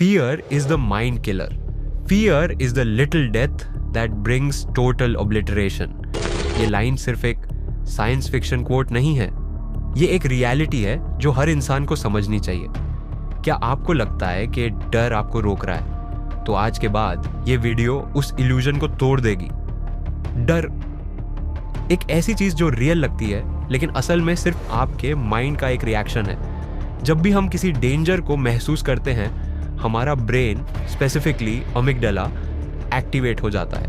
Fear is the mind killer. Fear is the little death that brings total obliteration. ये line सिर्फ एक science fiction coat नहीं है, ये एक रियलिटी है जो हर इंसान को समझनी चाहिए। क्या आपको लगता है कि डर आपको रोक रहा है? तो आज के बाद ये वीडियो उस इल्यूजन को तोड़ देगी। डर एक ऐसी चीज जो रियल लगती है, लेकिन असल में सिर्फ आपके माइंड का एक रिएक्शन है। जब भी हम किसी डेंजर को महसूस करते हैं, हमारा ब्रेन स्पेसिफिकली अमिगडाला एक्टिवेट हो जाता है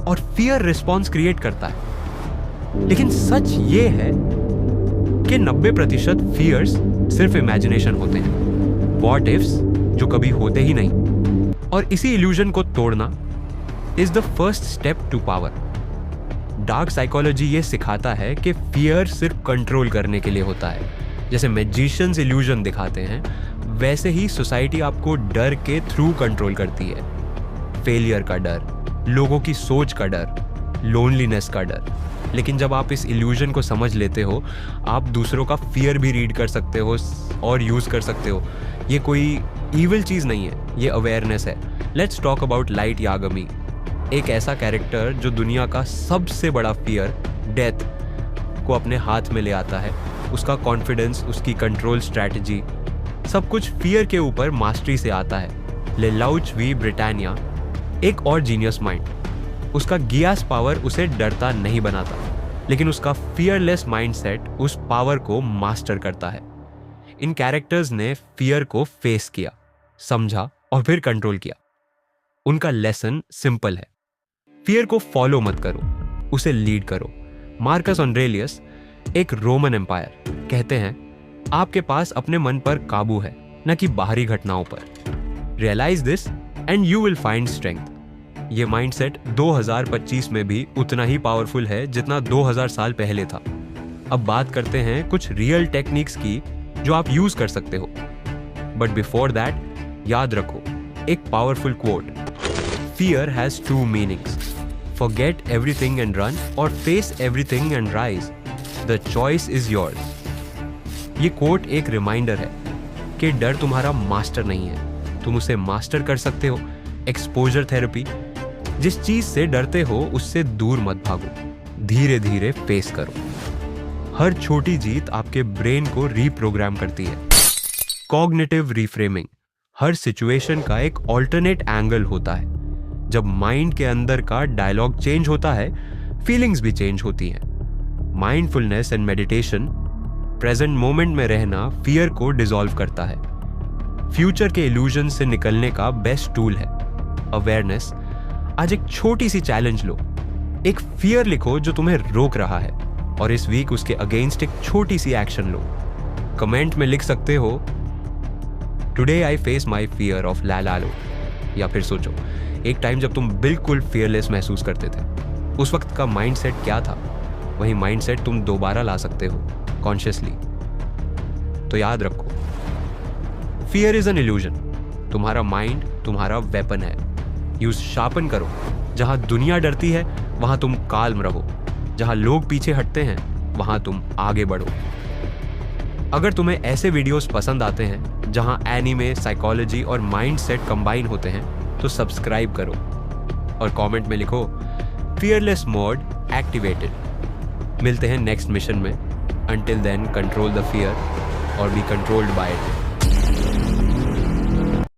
और फियर रिस्पॉन्स क्रिएट करता है। लेकिन सच ये है कि 90% फियर्स सिर्फ इमेजिनेशन होते हैं, व्हाट इफ्स जो कभी होते ही नहीं। और इसी इल्यूजन को तोड़ना is the first step to power. Dark psychology ये सिखाता है कि फियर सिर्फ कंट्रोल करने के लिए होता है। जैसे मैजिशियंस इल्यूजन दिखाते हैं, वैसे ही सोसाइटी आपको डर के थ्रू कंट्रोल करती है। फेलियर का डर, लोगों की सोच का डर, लोनलीनेस का डर। लेकिन जब आप इस इल्यूजन को समझ लेते हो, आप दूसरों का फियर भी रीड कर सकते हो और यूज कर सकते हो। ये कोई इविल चीज नहीं है, ये अवेयरनेस है। लेट्स टॉक अबाउट लाइट यागमी, एक ऐसा कैरेक्टर जो दुनिया का सबसे बड़ा फियर, डेथ, को अपने हाथ में ले आता है। उसका कॉन्फिडेंस, उसकी कंट्रोल स्ट्रैटेजी, सब कुछ फियर के ऊपर मास्टरी से आता है। लेलाउच वी ब्रिटानिया, एक और जीनियस माइंड। उसका गियास पावर उसे डरता नहीं बनाता, लेकिन उसका फियरलेस माइंडसेट उस पावर को मास्टर करता है। इन कैरेक्टर्स ने फियर को फेस किया, समझा और फिर कंट्रोल किया। उनका लेसन सिंपल है, फियर को फॉलो मत करो, उसे लीड करो। मार्कस ऑरेलियस, एक रोमन एम्पायर, कहते हैं, आपके पास अपने मन पर काबू है, न कि बाहरी घटनाओं पर। Realise this and you will find strength. ये माइंडसेट 2025 में भी उतना ही पावरफुल है जितना 2000 साल पहले था। अब बात करते हैं कुछ रियल टेक्निक्स की जो आप यूज कर सकते हो। बट बिफोर दैट, याद रखो एक powerful quote, fear has two meanings, forget everything and run और face everything and rise, the choice is yours. ये कोट एक रिमाइंडर है कि डर तुम्हारा मास्टर नहीं है, तुम उसे मास्टर कर सकते हो। एक्सपोजर थेरेपी, जिस चीज से डरते हो उससे दूर मत भागो, धीरे धीरे फेस करो। हर छोटी जीत आपके ब्रेन को रीप्रोग्राम करती है। कॉग्निटिव रिफ्रेमिंग, हर सिचुएशन का एक ऑल्टरनेट एंगल होता है। जब माइंड के अंदर का डायलॉग चेंज होता है, फीलिंग्स भी चेंज होती हैं। Mindfulness and meditation, present moment में रहना, फियर को डिसॉल्व करता है। फ्यूचर के इल्यूजन से निकलने का बेस्ट टूल है अवेयरनेस। आज एक छोटी सी चैलेंज लो, एक फियर लिखो जो तुम्हें रोक रहा है, और इस वीक उसके अगेंस्ट एक छोटी सी एक्शन लो। कमेंट में लिख सकते हो, today I face my fear of लालालो। या फिर सोचो, एक टाइम जब तुम बिल्कुल फियरलेस महसूस करते थे, उस वक्त का माइंडसेट क्या था? वही माइंडसेट तुम दोबारा ला सकते हो कॉन्शियसली। तो याद रखो, फियर इज एन इल्यूजन। तुम्हारा माइंड तुम्हारा वेपन है, यूज शार्पन करो। जहां दुनिया डरती है वहां तुम काल्म रहो, जहां लोग पीछे हटते हैं वहां तुम आगे बढ़ो। अगर तुम्हें ऐसे वीडियोस पसंद आते हैं जहां एनीमे, साइकोलॉजी और माइंडसेट कंबाइन होते हैं, तो सब्सक्राइब करो और कमेंट में लिखो, फियरलेस मोड एक्टिवेटेड। मिलते हैं नेक्स्ट मिशन में। Until then, control the fear or be controlled by it.